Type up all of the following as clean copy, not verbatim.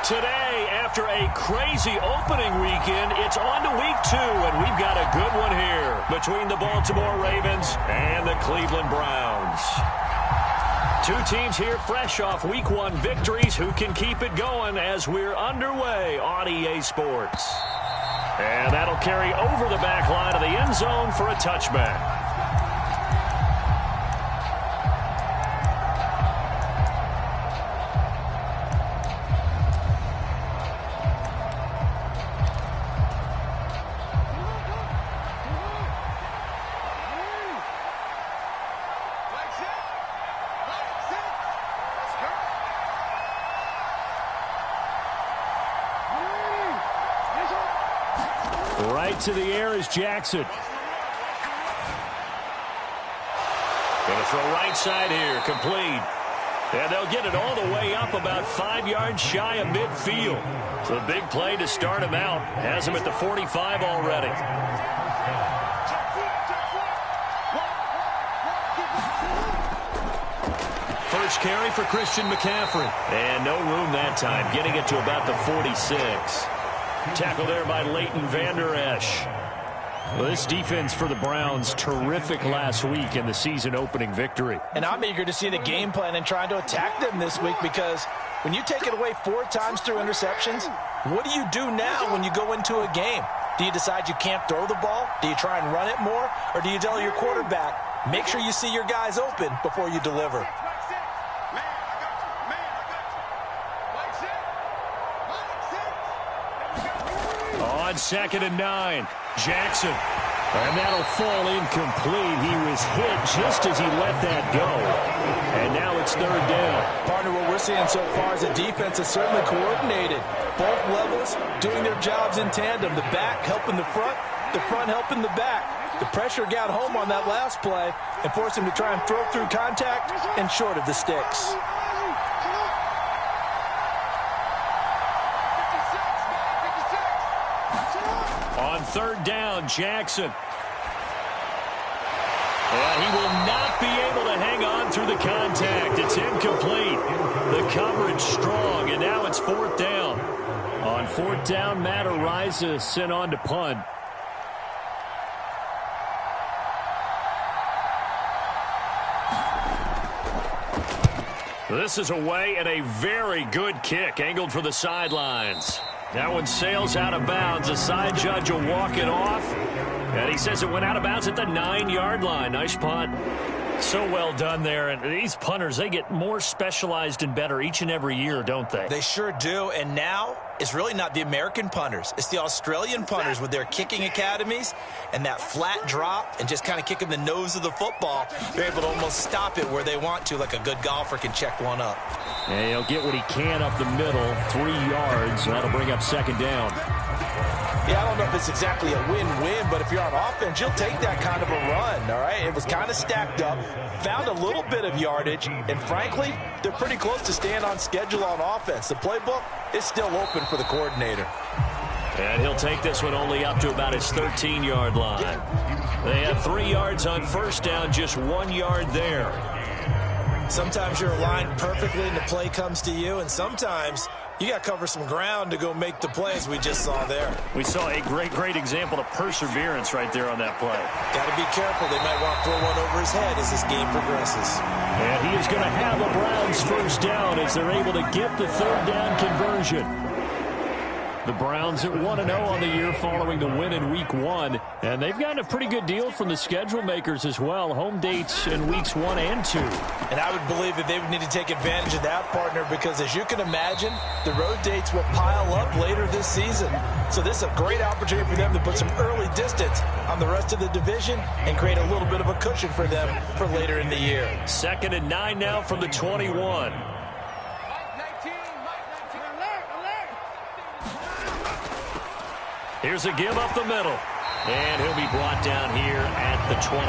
Today, after a crazy opening weekend, it's on to week 2, and we've got a good one here between the Baltimore Ravens and the Cleveland Browns. Two teams here fresh off week 1 victories who can keep it going as we're underway on EA Sports. And that'll carry over the back line of the end zone for a touchback. Right to the air is Jackson. Going to throw right side here, complete. And they'll get it all the way up about 5 yards shy of midfield. So a big play to start him out. Has him at the 45 already. First carry for Christian McCaffrey. And no room that time, getting it to about the 46. Tackle there by Leighton Vander Esch. Well, this defense for the Browns, terrific last week in the season-opening victory. And I'm eager to see the game plan and trying to attack them this week, because when you take it away 4 times through interceptions, what do you do now when you go into a game? Do you decide you can't throw the ball? Do you try and run it more? Or do you tell your quarterback, make sure you see your guys open before you deliver? On 2nd and 9, Jackson. And that'll fall incomplete. He was hit just as he let that go. And now it's 3rd down. Partner, what we're seeing so far is the defense is certainly coordinated. Both levels doing their jobs in tandem. The back helping the front helping the back. The pressure got home on that last play and forced him to try and throw through contact and short of the sticks. On 3rd down, Jackson. And he will not be able to hang on through the contact. It's incomplete. The coverage strong, and now it's 4th down. On 4th down, Matt Ariza sent on to punt. This is away, and a very good kick angled for the sidelines. That one sails out of bounds. The side judge will walk it off. And he says it went out of bounds at the 9-yard line. Nice punt. So well done there. And these punters, they get more specialized and better each and every year, don't they? They sure do. And now it's really not the American punters. It's the Australian punters with their kicking academies and that flat drop and just kind of kicking the nose of the football. They're able to almost stop it where they want to, like a good golfer can check one up. And he'll get what he can up the middle, 3 yards. And that'll bring up 2nd down. Yeah, I don't know if it's exactly a win-win, but if you're on offense, you'll take that kind of a run, all right? It was kind of stacked up, found a little bit of yardage, and frankly, they're pretty close to staying on schedule on offense. The playbook is still open for the coordinator. And he'll take this one only up to about his 13-yard line. They have 3 yards on 1st down, just 1 yard there. Sometimes you're aligned perfectly and the play comes to you, and sometimes you got to cover some ground to go make the plays we just saw there. We saw a great example of perseverance right there on that play. Got to be careful. They might want to throw one over his head as this game progresses. And he is going to have a Browns 1st down as they're able to get the 3rd down conversion. The Browns at 1-0 on the year following the win in Week 1. And they've gotten a pretty good deal from the schedule makers as well. Home dates in Weeks 1 and 2. And I would believe that they would need to take advantage of that, partner, because as you can imagine, the road dates will pile up later this season. So this is a great opportunity for them to put some early distance on the rest of the division and create a little bit of a cushion for them for later in the year. 2nd and 9 now from the 21. Here's a give up the middle. And he'll be brought down here at the 28.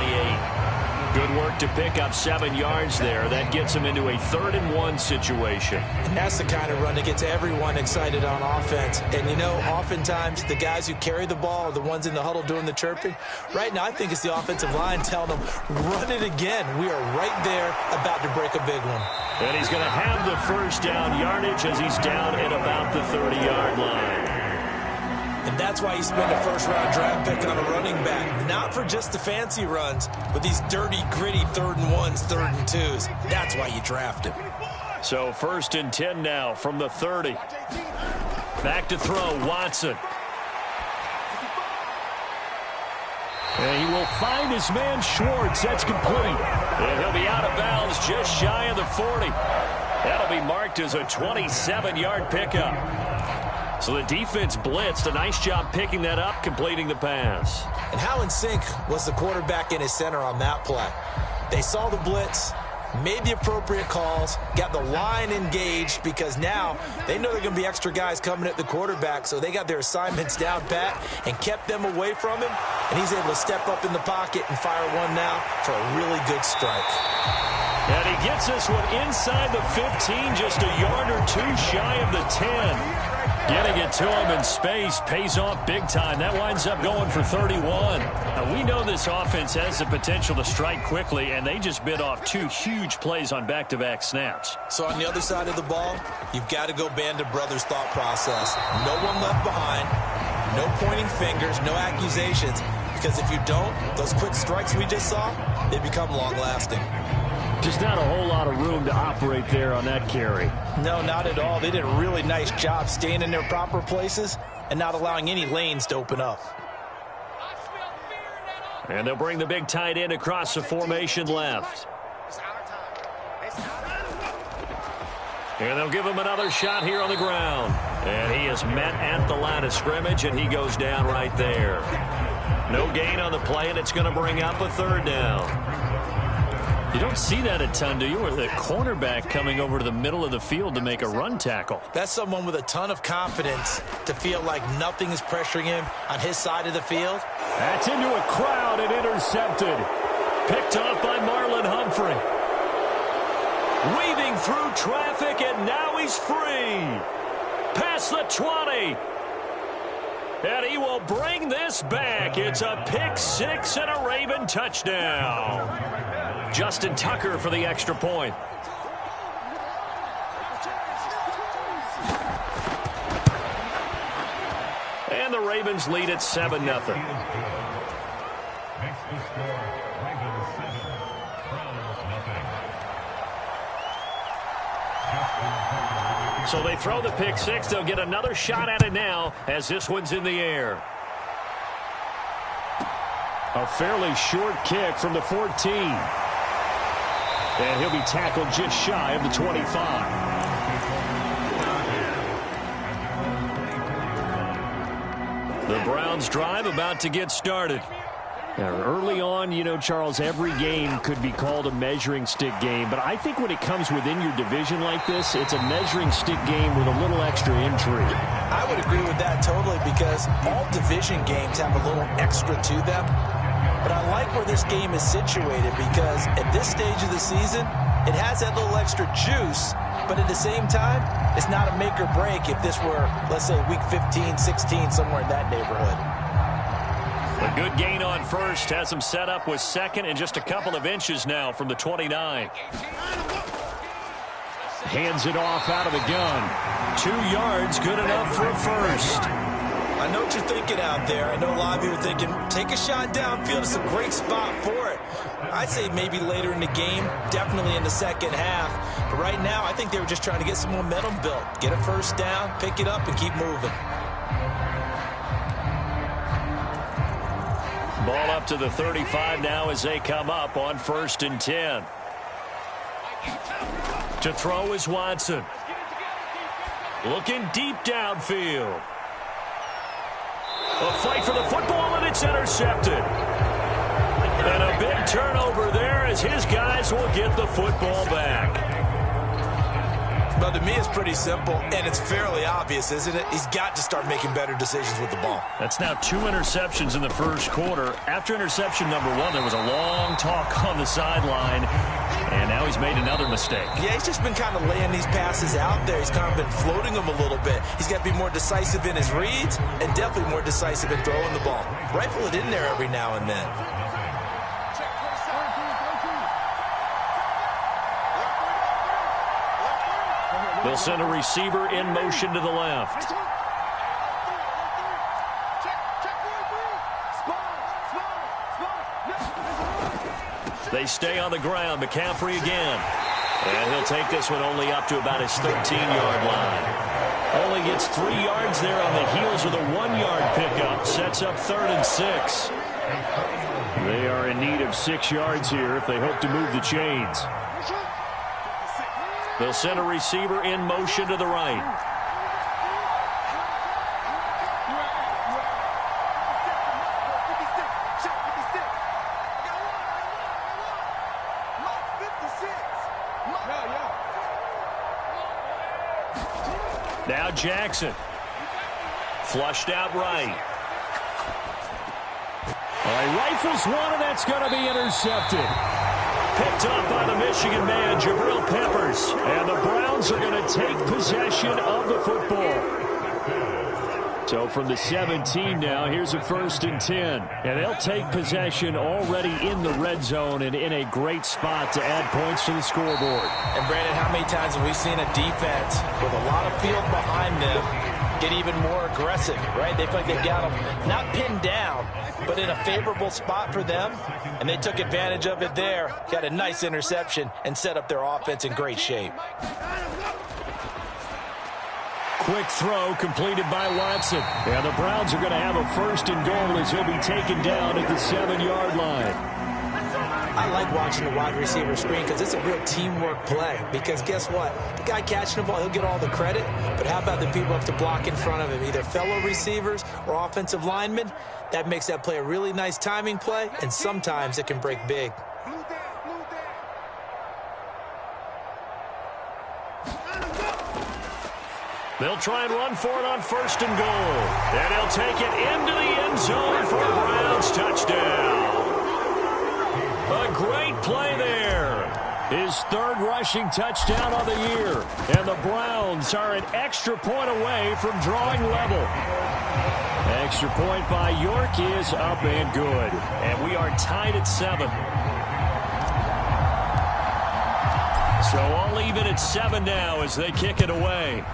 Good work to pick up 7 yards there. That gets him into a 3rd-and-1 situation. And that's the kind of run that gets everyone excited on offense. And, you know, oftentimes the guys who carry the ball are the ones in the huddle doing the chirping. Right now, I think it's the offensive line telling them, run it again. We are right there about to break a big one. And he's going to have the first down yardage as he's down at about the 30-yard line. And that's why you spend a 1st-round draft pick on a running back. Not for just the fancy runs, but these dirty, gritty 3rd-and-1s, 3rd-and-2s. That's why you draft him. So 1st and 10 now from the 30. Back to throw, Watson. And he will find his man Schwartz. That's complete. And he'll be out of bounds just shy of the 40. That'll be marked as a 27-yard pickup. So the defense blitzed. A nice job picking that up, completing the pass. And how in sync was the quarterback and his center on that play? They saw the blitz, made the appropriate calls, got the line engaged because now they know there are going to be extra guys coming at the quarterback, so they got their assignments down pat and kept them away from him, and he's able to step up in the pocket and fire one now for a really good strike. And he gets this one inside the 15, just a yard or 2 shy of the 10. Getting it to him in space pays off big time. That winds up going for 31. Now, we know this offense has the potential to strike quickly, and they just bit off 2 huge plays on back-to-back snaps. So on the other side of the ball, you've got to go band of brothers thought process. No one left behind, no pointing fingers, no accusations, because if you don't, those quick strikes we just saw, they become long-lasting. Just not a whole lot of room to operate there on that carry. No, not at all. They did a really nice job staying in their proper places and not allowing any lanes to open up. And they'll bring the big tight end across the formation left. And they'll give him another shot here on the ground. And he is met at the line of scrimmage, and he goes down right there. No gain on the play, and it's going to bring up a 3rd down. You don't see that a ton, do you? With a cornerback coming over to the middle of the field to make a run tackle. That's someone with a ton of confidence to feel like nothing is pressuring him on his side of the field. That's into a crowd and intercepted. Picked off by Marlon Humphrey. Weaving through traffic, and now he's free. Past the 20. And he will bring this back. It's a pick 6 and a Raven touchdown. Justin Tucker for the extra point. And the Ravens lead at 7-0. So they throw the pick 6. They'll get another shot at it now as this one's in the air. A fairly short kick from the 14. And he'll be tackled just shy of the 25. The Browns drive about to get started. Now, early on, you know, Charles, every game could be called a measuring stick game. But I think when it comes within your division like this, it's a measuring stick game with a little extra intrigue. I would agree with that totally because all division games have a little extra to them. But I like where this game is situated because at this stage of the season, it has that little extra juice, but at the same time, it's not a make or break if this were, let's say, week 15, 16, somewhere in that neighborhood. A good gain on first has him set up with 2nd and just a couple of inches now from the 29. Hands it off out of the gun. 2 yards, good enough for a first. I know what you're thinking out there. I know a lot of you are thinking, take a shot downfield. It's a great spot for it. I'd say maybe later in the game, definitely in the second half. But right now, I think they were just trying to get some momentum built. Get a first down, pick it up, and keep moving. Ball up to the 35 now as they come up on 1st and 10. To throw is Watson. Looking deep downfield. A fight for the football, and it's intercepted. And a big turnover there as his guys will get the football back. Well, to me, it's pretty simple, and it's fairly obvious, isn't it? He's got to start making better decisions with the ball. That's now 2 interceptions in the first quarter. After interception number 1, there was a long talk on the sideline, and now he's made another mistake. Yeah, he's just been kind of laying these passes out there. He's kind of been floating them a little bit. He's got to be more decisive in his reads and definitely more decisive in throwing the ball. Rifle it in there every now and then. They'll send a receiver in motion to the left. They stay on the ground. McCaffrey again. And he'll take this one only up to about his 13-yard line. Only gets 3 yards there on the heels of the 1-yard pickup. Sets up 3rd and 6. They are in need of 6 yards here if they hope to move the chains. They'll send a receiver in motion to the right. Now Jackson. Flushed out right. He rifles one, and that's going to be intercepted. Picked up by the Michigan man, Jabril Peppers. And the Browns are going to take possession of the football. So from the 17 now, here's a 1st and 10. And they'll take possession already in the red zone and in a great spot to add points to the scoreboard. And Brandon, how many times have we seen a defense with a lot of field behind them get even more aggressive, right? They feel like they've got them not pinned down, but in a favorable spot for them. And they took advantage of it there. Got a nice interception and set up their offense in great shape. Quick throw completed by Watson. And the Browns are going to have a 1st and goal as he'll be taken down at the 7-yard line. I like watching the wide receiver screen because it's a real teamwork play. Because guess what? The guy catching the ball, he'll get all the credit. But how about the people up to block in front of him, either fellow receivers or offensive linemen? That makes that play a really nice timing play, and sometimes it can break big. They'll try and run for it on 1st and goal. And he'll take it into the end zone for a Browns touchdown. A great play there. His 3rd rushing touchdown of the year. And the Browns are an extra point away from drawing level. Extra point by York is up and good. And we are tied at 7. So all even at 7 now as they kick it away.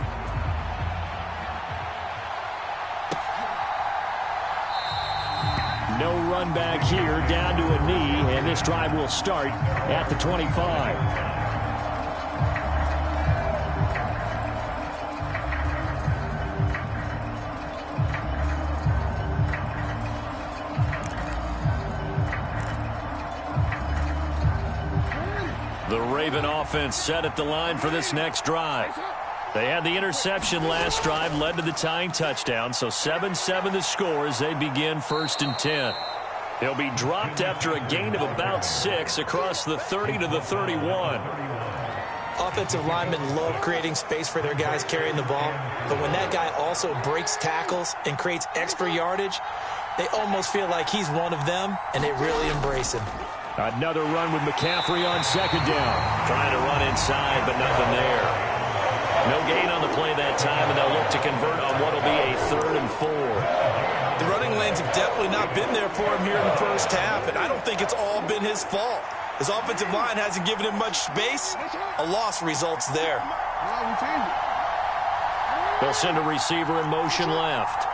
No run back here, down to a knee, and this drive will start at the 25. The Raven offense set at the line for this next drive. They had the interception last drive, led to the tying touchdown, so 7-7 the score as they begin 1st and 10. They'll be dropped after a gain of about 6 across the 30 to the 31. Offensive linemen love creating space for their guys carrying the ball, but when that guy also breaks tackles and creates extra yardage, they almost feel like he's one of them, and they really embrace him. Another run with McCaffrey on 2nd down. Trying to run inside, but nothing there. No gain on the play that time, and they'll look to convert on what will be a 3rd and 4. The running lanes have definitely not been there for him here in the first half, and I don't think it's all been his fault. His offensive line hasn't given him much space. A loss results there. They'll send a receiver in motion left.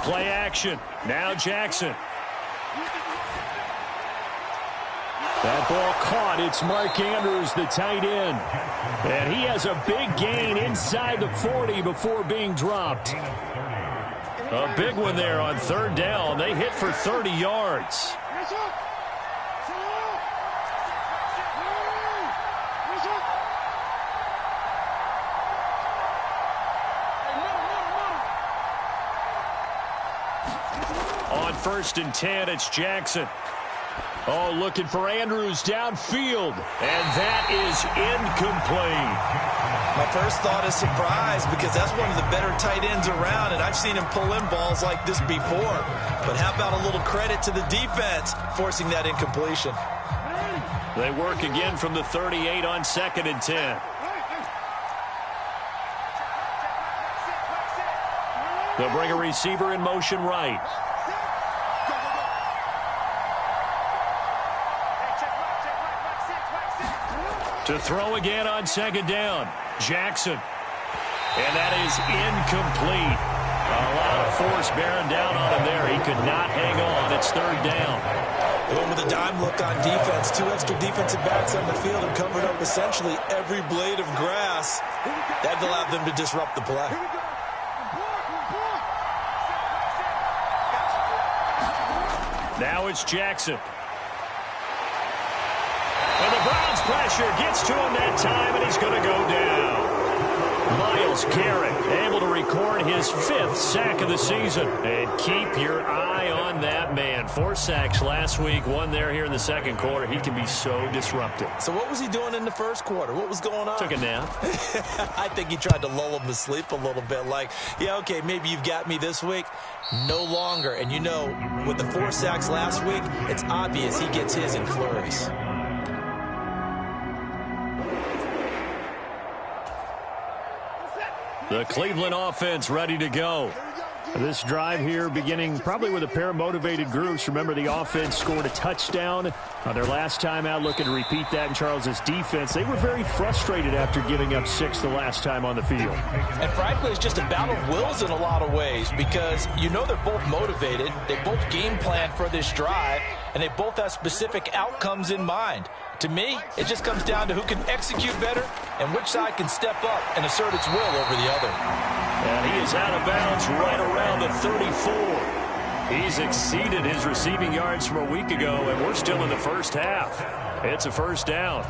Play action. Now Jackson. That ball caught. It's Mark Andrews, the tight end. And he has a big gain inside the 40 before being dropped. A big one there on 3rd down. They hit for 30 yards. On 1st and 10, it's Jackson. Oh, looking for Andrews downfield. And that is incomplete. My first thought is surprise because that's one of the better tight ends around, and I've seen him pull in balls like this before. But how about a little credit to the defense forcing that incompletion? They work again from the 38 on 2nd and 10. They'll bring a receiver in motion right. To throw again on 2nd down. Jackson. And that is incomplete. A lot of force bearing down on him there. He could not hang on. It's 3rd down. Going with a dime look on defense. 2 extra defensive backs on the field and covered up essentially every blade of grass. That allowed them to disrupt the play. Now it's Jackson. And the Browns pressure gets to him that time, and he's going to go down. Myles Garrett able to record his 5th sack of the season. And keep your eye on that man. 4 sacks last week, 1 there here in the 2nd quarter. He can be so disruptive. So what was he doing in the 1st quarter? What was going on? Took a nap. I think he tried to lull him to sleep a little bit. Like, yeah, okay, maybe you've got me this week. No longer. And you know, with the 4 sacks last week, it's obvious he gets his in flurries. The Cleveland offense ready to go. This drive here beginning probably with a pair of motivated groups. Remember, the offense scored a touchdown on their last time out, looking to repeat that in Charles's defense. They were very frustrated after giving up 6 the last time on the field. And frankly, it's just a battle of wills in a lot of ways because you know they're both motivated. They both game plan for this drive, and they both have specific outcomes in mind. To me, it just comes down to who can execute better and which side can step up and assert its will over the other. And he is out of bounds right around the 34. He's exceeded his receiving yards from a week ago, and we're still in the 1st half. It's a 1st down.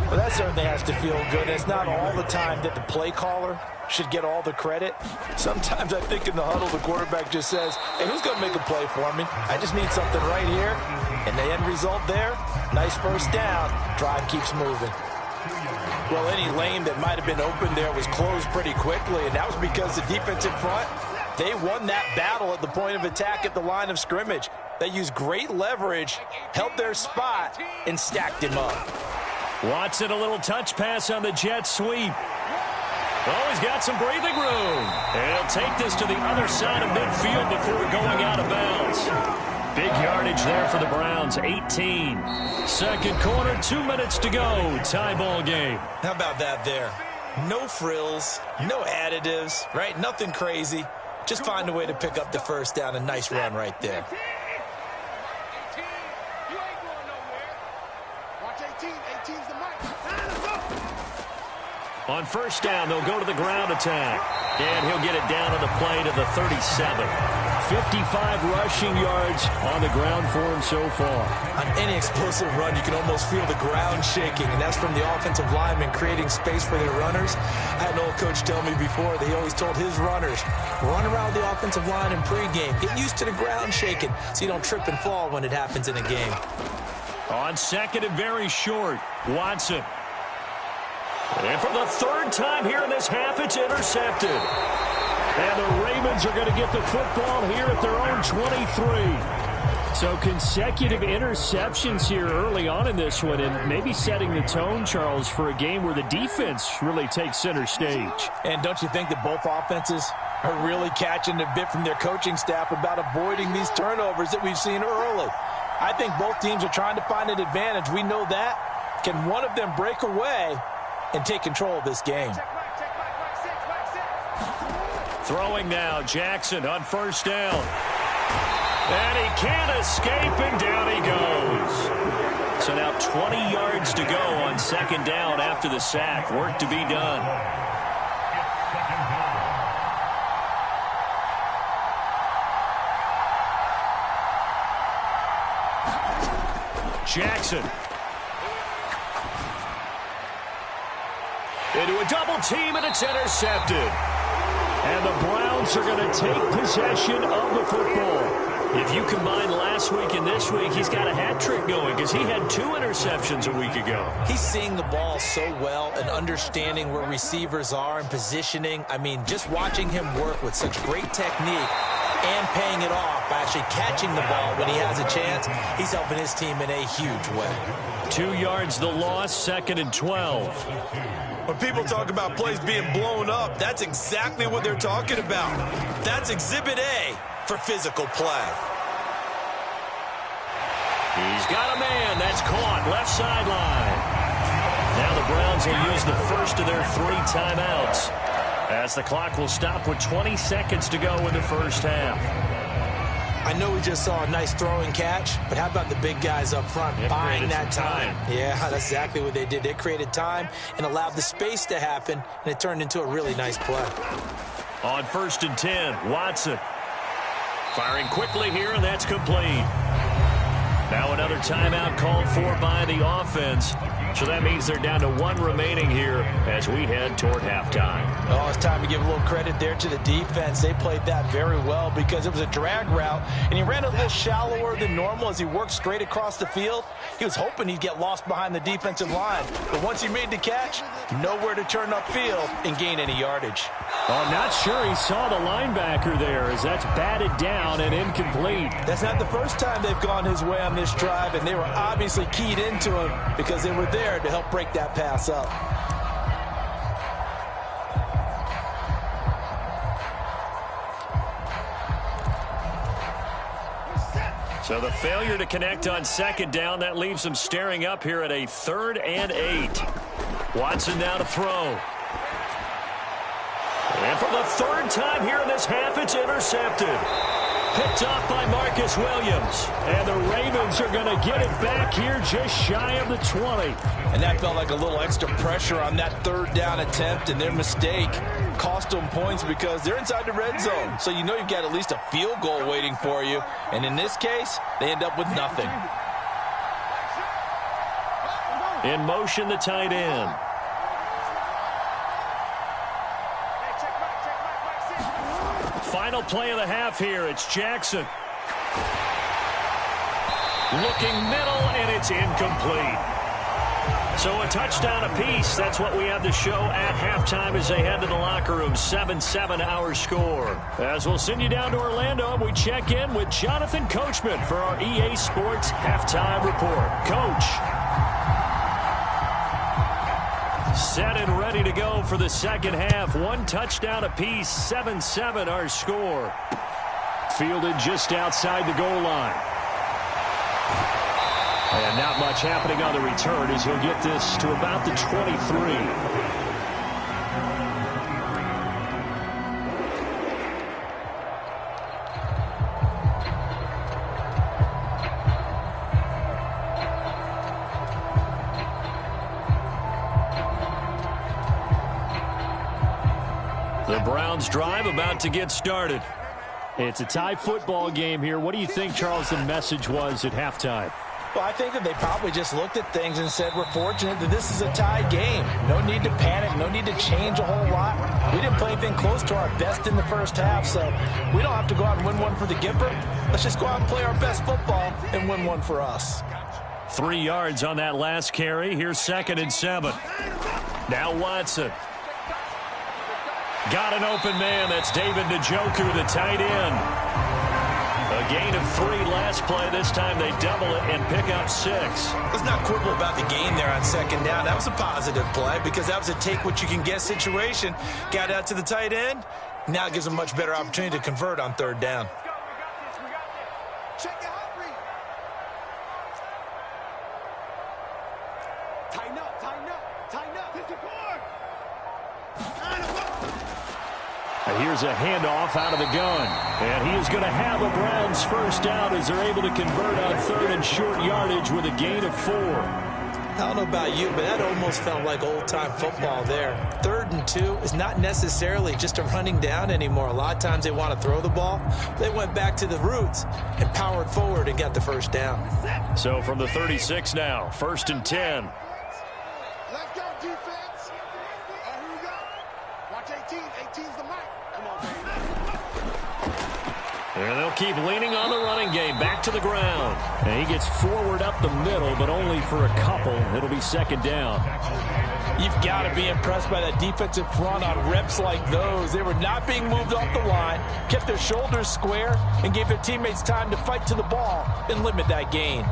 Well, that certainly has to feel good. It's not all the time that the play caller should get all the credit. Sometimes I think in the huddle, the quarterback just says, hey, who's going to make a play for me? I just need something right here. And the end result there, nice 1st down. Drive keeps moving. Well, any lane that might have been open there was closed pretty quickly, and that was because the defensive front, they won that battle at the point of attack at the line of scrimmage. They used great leverage, held their spot, and stacked him up. Watson, a little touch pass on the jet sweep. Oh, he's got some breathing room. And he'll take this to the other side of midfield before going out of bounds. Big yardage there for the Browns, 18. 2nd quarter, 2 minutes to go. Tie ball game. How about that there? No frills, no additives, right? Nothing crazy. Just find a way to pick up the 1st down. A nice run right there. On 1st down, they'll go to the ground attack. And he'll get it down on the play to the 37. 55 rushing yards on the ground for him so far. On any explosive run, you can almost feel the ground shaking, and that's from the offensive linemen creating space for their runners. I had an old coach tell me before that he always told his runners, run around the offensive line in pregame. Get used to the ground shaking so you don't trip and fall when it happens in a game. On 2nd and very short, Watson. And for the 3rd time here in this half, it's intercepted. And the Ravens are going to get the football here at their own 23. So consecutive interceptions here early on in this one, and maybe setting the tone, Charles, for a game where the defense really takes center stage. And don't you think that both offenses are really catching a bit from their coaching staff about avoiding these turnovers that we've seen early? I think both teams are trying to find an advantage. We know that. Can one of them break away and take control of this game? Throwing now, Jackson on 1st down. And he can't escape, and down he goes. So now 20 yards to go on 2nd down after the sack. Work to be done. Jackson. Into a double team, and it's intercepted. And the Browns are going to take possession of the football. If you combine last week and this week, he's got a hat trick going because he had 2 interceptions a week ago. He's seeing the ball so well and understanding where receivers are and positioning. I mean, just watching him work with such great technique and paying it off by actually catching the ball when he has a chance, he's helping his team in a huge way. 2 yards the loss, 2nd and 12. When people talk about plays being blown up, that's exactly what they're talking about. That's Exhibit A for physical play. He's got a man. That's caught. Left sideline. Now the Browns will use the first of their 3 timeouts, as the clock will stop with 20 seconds to go in the first half. I know we just saw a nice throwing catch, but how about the big guys up front buying that time? Yeah, that's exactly what they did. They created time and allowed the space to happen, and it turned into a really nice play. On 1st and 10, Watson. Firing quickly here, and that's complete. Now another timeout called for by the offense. So that means they're down to 1 remaining here as we head toward halftime. Oh, it's time to give a little credit there to the defense. They played that very well because it was a drag route, and he ran a little shallower than normal as he worked straight across the field. He was hoping he'd get lost behind the defensive line, but once he made the catch, nowhere to turn upfield and gain any yardage. Well, I'm not sure he saw the linebacker there as that's batted down and incomplete. That's not the first time they've gone his way on this drive, and they were obviously keyed into him because they were there to help break that pass up. So the failure to connect on 2nd down, that leaves them staring up here at a 3rd and 8. Watson now to throw. And for the 3rd time here in this half, it's intercepted. Picked off by Marcus Williams. And the Ravens are going to get it back here just shy of the 20. And that felt like a little extra pressure on that 3rd down attempt, and their mistake cost them points because they're inside the red zone. So you know you've got at least a field goal waiting for you. And in this case, they end up with nothing. In motion, the tight end. Final play of the half here. It's Jackson. Looking middle, and it's incomplete. So a touchdown apiece. That's what we have to show at halftime as they head to the locker room. 7-7 our score. As we'll send you down to Orlando, we check in with Jonathan Coachman for our EA Sports Halftime Report. Coach. Set and ready to go for the 2nd half. 1 touchdown apiece, 7-7 our score. Fielded just outside the goal line. And not much happening on the return as he'll get this to about the 23. The Browns drive about to get started. It's a tie football game here. What do you think, Charles, the message was at halftime? Well, I think that they probably just looked at things and said, we're fortunate that this is a tie game. No need to panic. No need to change a whole lot. We didn't play anything close to our best in the first half, so we don't have to go out and win one for the Gipper. Let's just go out and play our best football and win one for us. 3 yards on that last carry. Here's 2nd and 7. Now Watson. Got an open man. That's David Njoku, the tight end. A gain of 3 last play. This time they double it and pick up 6. Let's not quibble about the gain there on 2nd down. That was a positive play because that was a take-what-you-can-get situation. Got out to the tight end. Now it gives them a much better opportunity to convert on 3rd down. Tighten up, tighten up, tighten up. 54. Here's a handoff out of the gun. And he is going to have a Browns first down as they're able to convert on 3rd and short yardage with a gain of 4. I don't know about you, but that almost felt like old-time football there. 3rd and 2 is not necessarily just a running down anymore. A lot of times they want to throw the ball. They went back to the roots and powered forward and got the first down. So from the 36 now, 1st and 10. Let's go, defense. Here we go. Watch 18. 18's the mic. Come on, baby. And they'll keep leaning on the running game. Back to the ground. And he gets forward up the middle, but only for a couple. It'll be second down. You've got to be impressed by that defensive front on reps like those. They were not being moved off the line, kept their shoulders square, and gave their teammates time to fight to the ball and limit that gain.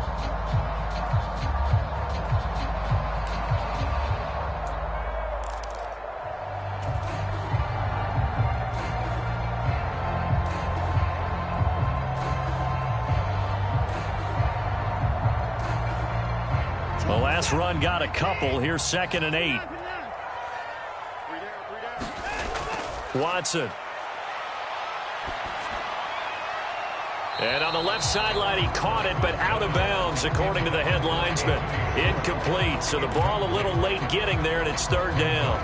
The last run got a couple. Here's 2nd and 8. Watson. And on the left sideline, he caught it, but out of bounds, according to the head linesman. Incomplete. So the ball a little late getting there, and it's 3rd down.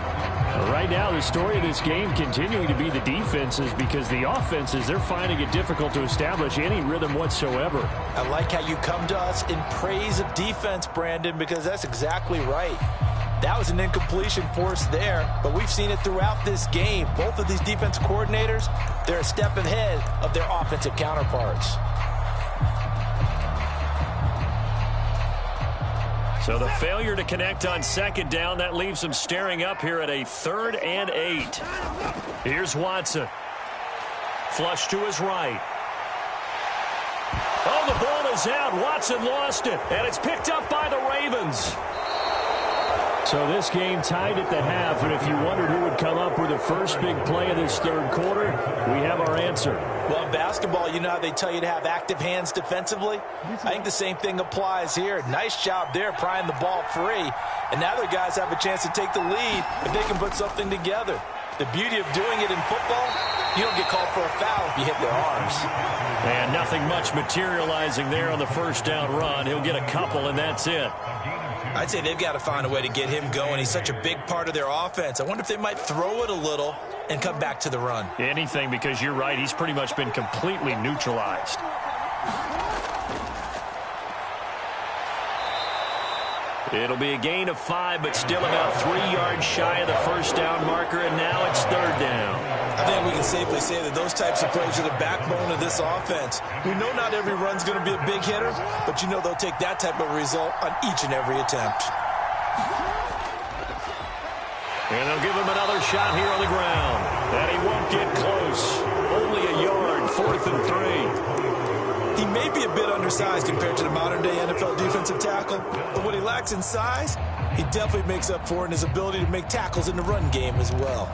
Right now, the story of this game continuing to be the defenses, because the offenses, they're finding it difficult to establish any rhythm whatsoever. I like how you come to us in praise of defense, Brandon, because that's exactly right. That was an incompletion forced there, but we've seen it throughout this game. Both of these defense coordinators, they're a step ahead of their offensive counterparts. So the failure to connect on 2nd down, that leaves them staring up here at a 3rd and 8. Here's Watson. Flush to his right. Oh, the ball is out. Watson lost it, and it's picked up by the Ravens. So this game tied at the half, and if you wondered who would come up with the first big play of this 3rd quarter, we have our answer. Well, in basketball, you know how they tell you to have active hands defensively? I think the same thing applies here. Nice job there prying the ball free, and now their guys have a chance to take the lead if they can put something together. The beauty of doing it in football, you don't get called for a foul if you hit their arms. And nothing much materializing there on the 1st down run. He'll get a couple, and that's it. I'd say they've got to find a way to get him going. He's such a big part of their offense. I wonder if they might throw it a little and come back to the run. Anything, because you're right. He's pretty much been completely neutralized. It'll be a gain of 5, but still about 3 yards shy of the 1st down marker, and now it's 3rd down. I think we can safely say that those types of plays are the backbone of this offense. We know not every run's going to be a big hitter, but you know they'll take that type of result on each and every attempt. And they'll give him another shot here on the ground. And he won't get close. Only a yard, 4th and 3. He may be a bit undersized compared to the modern-day NFL defensive tackle, but what he lacks in size, he definitely makes up for in his ability to make tackles in the run game as well.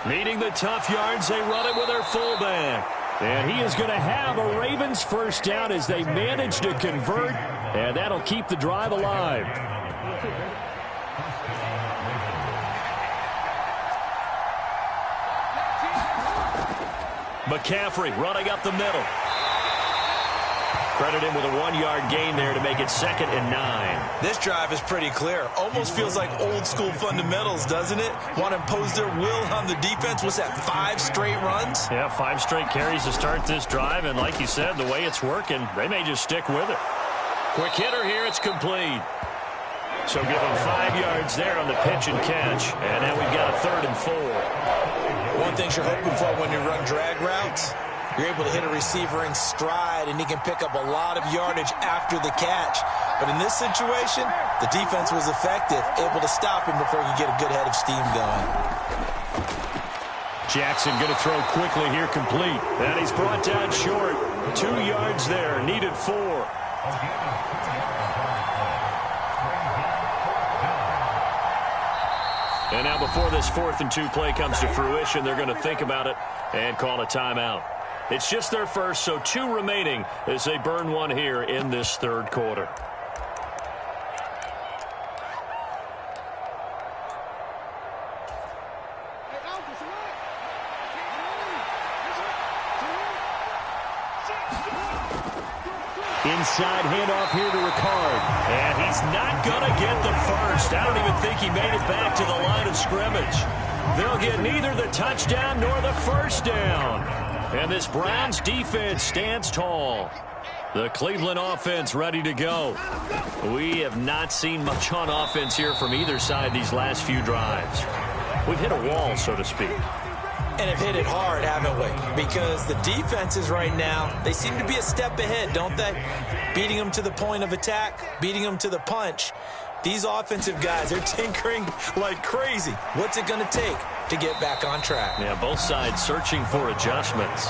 Needing the tough yards, they run it with their fullback. And he is going to have a Ravens 1st down as they manage to convert, and that'll keep the drive alive. McCaffrey running up the middle. Credit him with a 1-yard gain there to make it 2nd and 9. This drive is pretty clear. Almost feels like old-school fundamentals, doesn't it? Want to impose their will on the defense. What's that, 5 straight runs? Yeah, 5 straight carries to start this drive, and like you said, the way it's working, they may just stick with it. Quick hitter here, it's complete. So give them 5 yards there on the pitch and catch, and now we've got a 3rd and 4. One thing you're hoping for when you run drag routes, you're able to hit a receiver in stride, and he can pick up a lot of yardage after the catch. But in this situation, the defense was effective, able to stop him before he could get a good head of steam going. Jackson going to throw quickly here, complete. And he's brought down short. 2 yards there, needed 4. And now before this 4th and 2 play comes to fruition, they're going to think about it and call a timeout. It's just their first, so 2 remaining as they burn 1 here in this 3rd quarter. Inside handoff here to Ricard. And he's not going to get the first. I don't even think he made it back to the line of scrimmage. They'll get neither the touchdown nor the 1st down. And this Browns defense stands tall. The Cleveland offense ready to go. We have not seen much on offense here from either side these last few drives. We've hit a wall, so to speak. And have hit it hard, haven't we? Because the defenses right now, they seem to be a step ahead, don't they? Beating them to the point of attack, beating them to the punch. These offensive guys, they're tinkering like crazy. What's it going to take to get back on track? Yeah, both sides searching for adjustments.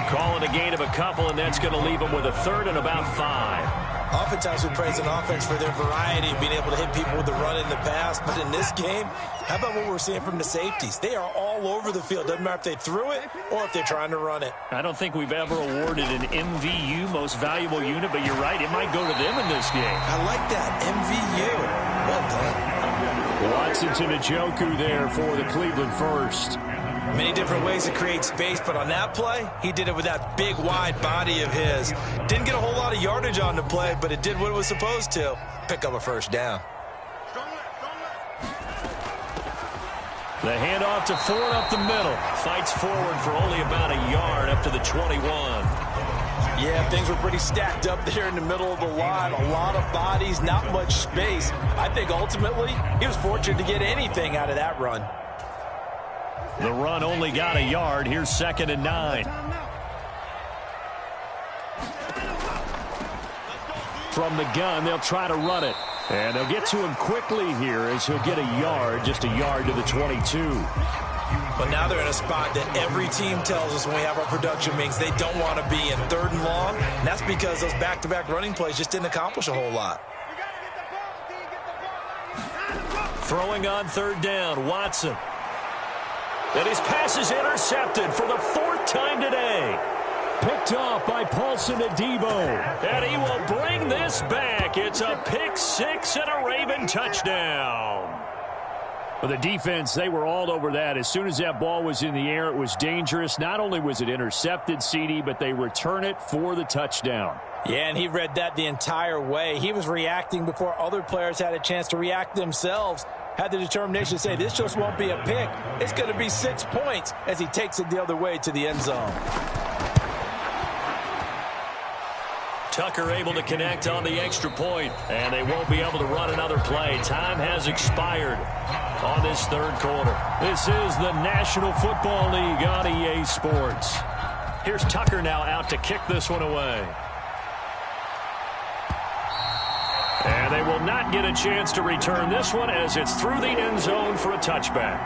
Calling a gain of a couple, and that's going to leave them with a third and about 5. Oftentimes we praise an offense for their variety, being able to hit people with the run in the pass. But in this game, how about what we're seeing from the safeties? They are all over the field. Doesn't matter if they threw it or if they're trying to run it. I don't think we've ever awarded an MVU, most valuable unit, but you're right, it might go to them in this game. I like that, MVU. Well done. Watson to Njoku there for the Cleveland first. Many different ways to create space, but on that play, he did it with that big, wide body of his. Didn't get a whole lot of yardage on the play, but it did what it was supposed to. Pick up a first down. The handoff to Ford up the middle. Fights forward for only about a yard up to the 21. Yeah, things were pretty stacked up there in the middle of the line. A lot of bodies, not much space. I think ultimately he was fortunate to get anything out of that run. The run only got a yard. Here's 2nd and 9. From the gun, they'll try to run it. And they'll get to him quickly here as he'll get a yard, just a yard to the 22. But now they're in a spot that every team tells us when we have our production meetings they don't want to be in, 3rd and long. And that's because those back-to-back running plays just didn't accomplish a whole lot. Throwing on 3rd down, Watson. And his pass is intercepted for the 4th time today. Picked off by Paulson Adebo. And he will bring this back. It's a pick 6 and a Raven touchdown. Well, the defense, they were all over that. As soon as that ball was in the air, it was dangerous. Not only was it intercepted, CD, but they return it for the touchdown. Yeah, and he read that the entire way. He was reacting before other players had a chance to react themselves. Had the determination to say, this just won't be a pick. It's going to be 6 points as he takes it the other way to the end zone. Tucker able to connect on the extra point, and they won't be able to run another play. Time has expired on this 3rd quarter. This is the National Football League on EA Sports. Here's Tucker now out to kick this one away. And they will not get a chance to return this one as it's through the end zone for a touchback.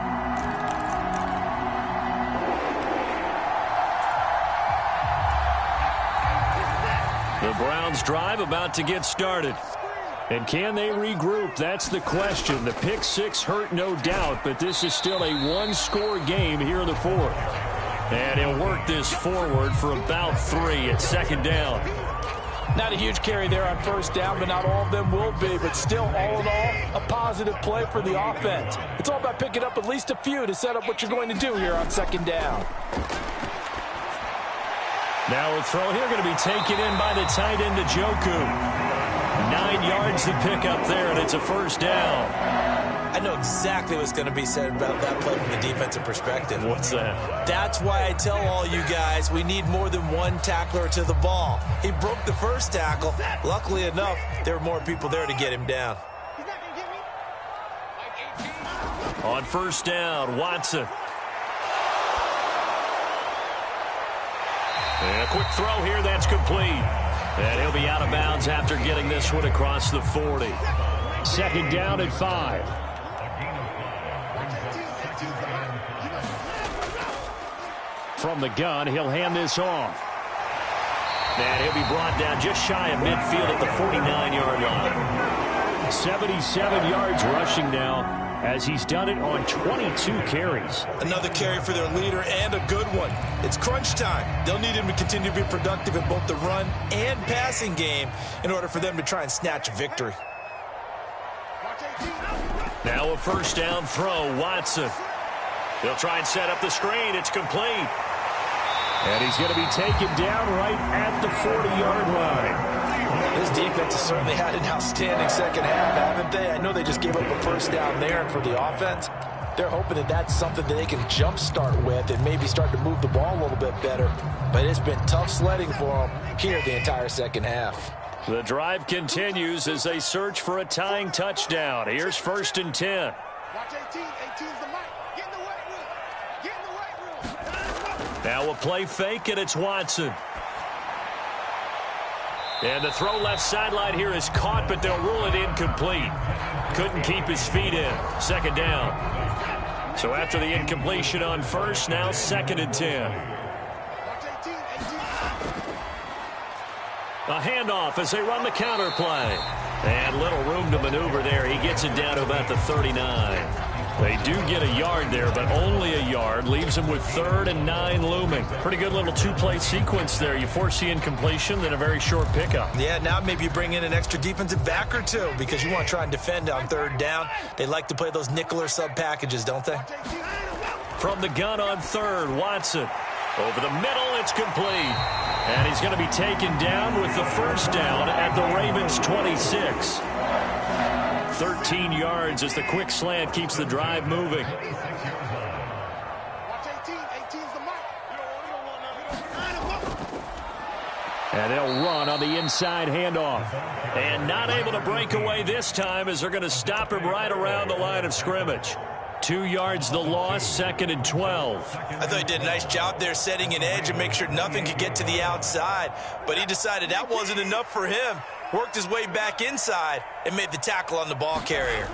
The Browns drive about to get started. And can they regroup? That's the question. The pick 6 hurt, no doubt, but this is still a one-score game here in the 4th. And he'll work this forward for about 3 at 2nd down. Not a huge carry there on 1st down, but not all of them will be. But still, all in all, a positive play for the offense. It's all about picking up at least a few to set up what you're going to do here on 2nd down. Now a throw here going to be taken in by the tight end Njoku. 9 yards to pick up there, and it's a 1st down. I know exactly what's going to be said about that play from the defensive perspective. What's that? That's why I tell all you guys we need more than one tackler to the ball. He broke the first tackle. Luckily enough, there were more people there to get him down. On 1st down, Watson. And a quick throw here, that's complete. And he'll be out of bounds after getting this one across the 40. 2nd down at 5. From the gun, he'll hand this off. And he'll be brought down just shy of midfield at the 49-yard line. 77 yards rushing now, as he's done it on 22 carries. Another carry for their leader, and a good one. It's crunch time. They'll need him to continue to be productive in both the run and passing game in order for them to try and snatch a victory. Now a 1st down throw, Watson. They'll try and set up the screen. It's complete. And he's going to be taken down right at the 40-yard line. This defense has certainly had an outstanding 2nd half, haven't they? I know they just gave up a 1st down there for the offense. They're hoping that that's something that they can jumpstart with and maybe start to move the ball a little bit better. But it's been tough sledding for them here the entire second half. The drive continues as they search for a tying touchdown. Here's 1st and 10. Watch 18. 18's the mic. Get in the weight room. Get in the weight room. Now a play fake, and it's Watson. And the throw left sideline here is caught, but they'll rule it incomplete. Couldn't keep his feet in. 2nd down. So after the incompletion on 1st, now 2nd and 10. Watch 18. 18. A handoff as they run the counter play. And little room to maneuver there. He gets it down to about the 39. They do get a yard there, but only a yard. Leaves them with 3rd and 9 looming. Pretty good little two-play sequence there. You force the incompletion, then a very short pickup. Yeah, now maybe you bring in an extra defensive back or two because you want to try and defend on 3rd down. They like to play those nickel or sub packages, don't they? From the gun on 3rd, Watson. Over the middle, it's complete. And he's going to be taken down with the 1st down at the Ravens' 26. 13 yards as the quick slant keeps the drive moving. Watch 18. 18's the mic. And they'll run on the inside handoff. And not able to break away this time as they're going to stop him right around the line of scrimmage. 2 yards the loss, 2nd and 12. I thought he did a nice job there setting an edge and make sure nothing could get to the outside. But he decided that wasn't enough for him. Worked his way back inside and made the tackle on the ball carrier.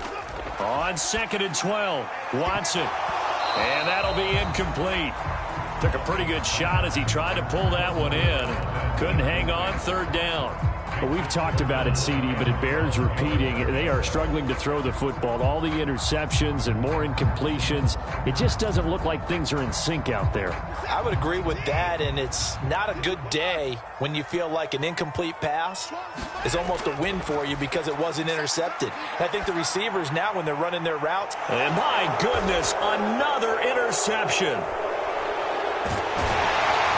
On 2nd and 12, Watson. And that'll be incomplete. Took a pretty good shot as he tried to pull that one in. Couldn't hang on, 3rd down. Well, we've talked about it, CD, but it bears repeating. They are struggling to throw the football. All the interceptions and more incompletions. It just doesn't look like things are in sync out there. I would agree with that, and it's not a good day when you feel like an incomplete pass is almost a win for you because it wasn't intercepted. And I think the receivers now, when they're running their routes. And my goodness, another interception.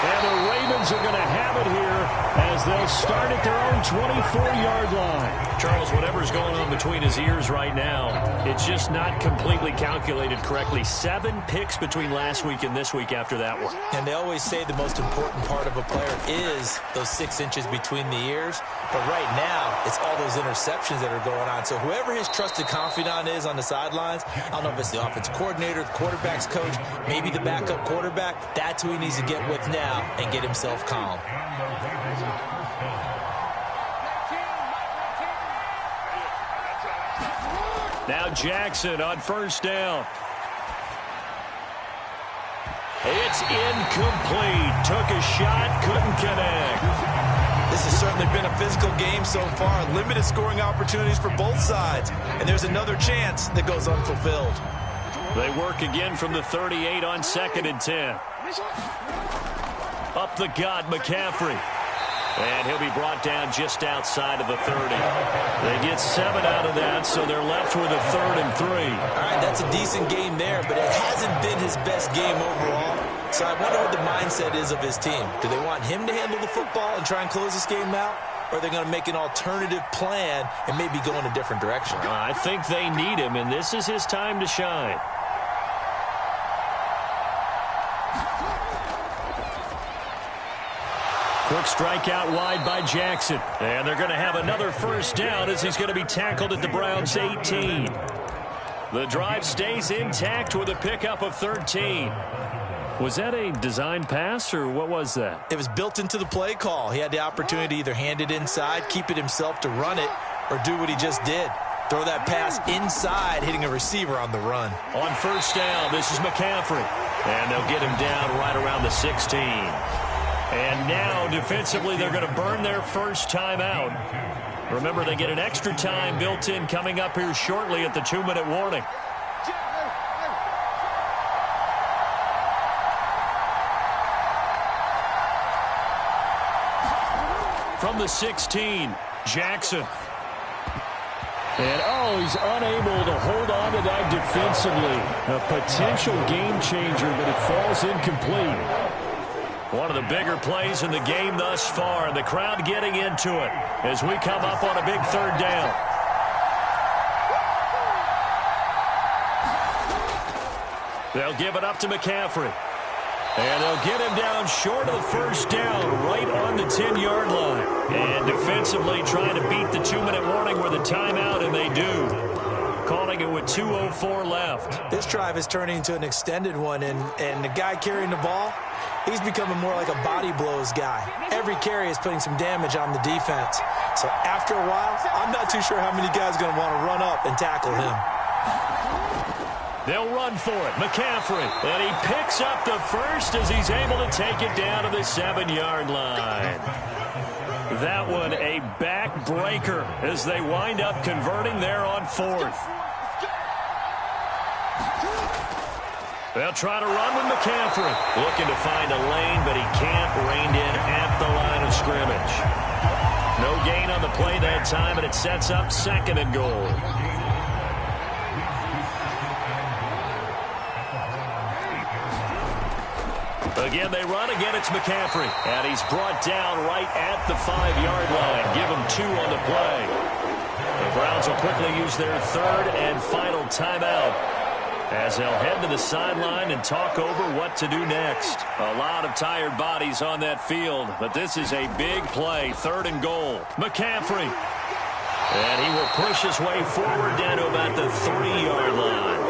And the Ravens are going to have it here as they'll start at their own 24-yard line. Charles, whatever's going on between his ears right now, it's just not completely calculated correctly. 7 picks between last week and this week after that one. And they always say the most important part of a player is those 6 inches between the ears. But right now, it's all those interceptions that are going on. So whoever his trusted confidant is on the sidelines, I don't know if it's the offensive coordinator, the quarterback's coach, maybe the backup quarterback, that's who he needs to get with now and get himself calm. Now Jackson on 1st down. It's incomplete. Took a shot, couldn't connect. This has certainly been a physical game so far. Limited scoring opportunities for both sides. And there's another chance that goes unfulfilled. They work again from the 38 on 2nd and 10. Up the gut, McCaffrey. And he'll be brought down just outside of the 30. They get 7 out of that, so they're left with a 3rd and 3. All right, that's a decent game there, but it hasn't been his best game overall. So I wonder what the mindset is of his team. Do they want him to handle the football and try and close this game out? Or are they going to make an alternative plan and maybe go in a different direction? I think they need him, and this is his time to shine. Quick strike out wide by Jackson. And they're going to have another 1st down as he's going to be tackled at the Browns' 18. The drive stays intact with a pickup of 13. Was that a design pass, or what was that? It was built into the play call. He had the opportunity to either hand it inside, keep it himself to run it, or do what he just did. Throw that pass inside, hitting a receiver on the run. On 1st down, this is McCaffrey. And they'll get him down right around the 16. And now, defensively, they're going to burn their first time out. Remember, they get an extra time built in coming up here shortly at the 2-minute warning. From the 16, Jackson. And, he's unable to hold on to that defensively. A potential game changer, but it falls incomplete. One of the bigger plays in the game thus far, and the crowd getting into it as we come up on a big 3rd down. They'll give it up to McCaffrey. And they'll get him down short of the first down, right on the 10-yard line. And defensively trying to beat the 2-minute warning with a timeout, and they do. Calling it with 2:04 left. This drive is turning into an extended one, and the guy carrying the ball, he's becoming more like a body blows guy. Every carry is putting some damage on the defense. So after a while, I'm not too sure how many guys are going to want to run up and tackle him. They'll run for it. McCaffrey. And he picks up the first as he's able to take it down to the 7-yard line. That one a backbreaker as they wind up converting there on 4th. They'll try to run with McCaffrey. Looking to find a lane, but he can't. Reined in at the line of scrimmage. No gain on the play that time, and it sets up 2nd and goal. Again, they run. Again, it's McCaffrey. And he's brought down right at the 5-yard line. Give him 2 on the play. The Browns will quickly use their 3rd and final timeout as they'll head to the sideline and talk over what to do next. A lot of tired bodies on that field, but this is a big play. 3rd and goal. McCaffrey. And he will push his way forward down to about the 3-yard line.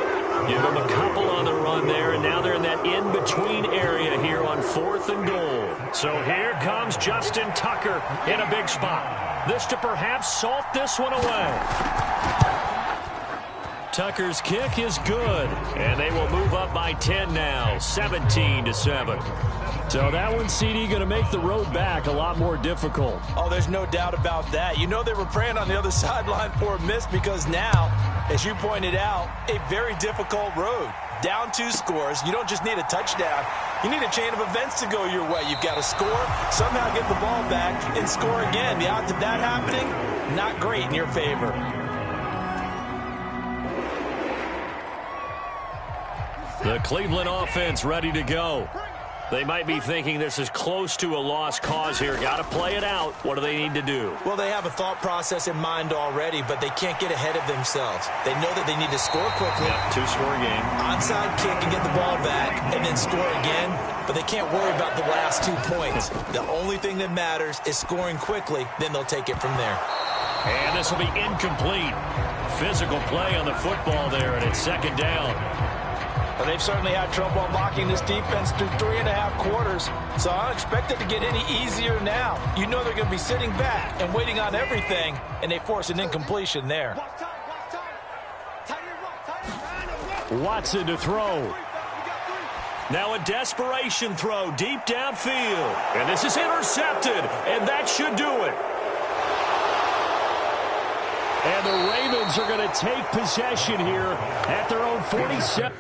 Give him a couple on the run there, and now they're in that in-between area here on 4th and goal. So here comes Justin Tucker in a big spot. This to perhaps salt this one away. Tucker's kick is good, and they will move up by 10 now, 17-7. So that one, CD, going to make the road back a lot more difficult. Oh, there's no doubt about that. You know they were praying on the other sideline for a miss because now, as you pointed out, a very difficult road. Down 2 scores. You don't just need a touchdown. You need a chain of events to go your way. You've got to score, somehow get the ball back, and score again. The odds of that happening, not great in your favor. The Cleveland offense ready to go. They might be thinking this is close to a lost cause here. Got to play it out. What do they need to do? Well, they have a thought process in mind already, but they can't get ahead of themselves. They know that they need to score quickly. Yep, 2-score game. Onside kick and get the ball back and then score again, but they can't worry about the last 2 points. The only thing that matters is scoring quickly, then they'll take it from there. And this will be incomplete. Physical play on the football there, and it's 2nd down. But they've certainly had trouble unlocking this defense through 3.5 quarters, so I don't expect it to get any easier now. You know they're going to be sitting back and waiting on everything, and they force an incompletion there. Watson to throw. Now a desperation throw deep downfield. And this is intercepted, and that should do it. And the Ravens are going to take possession here at their own 47.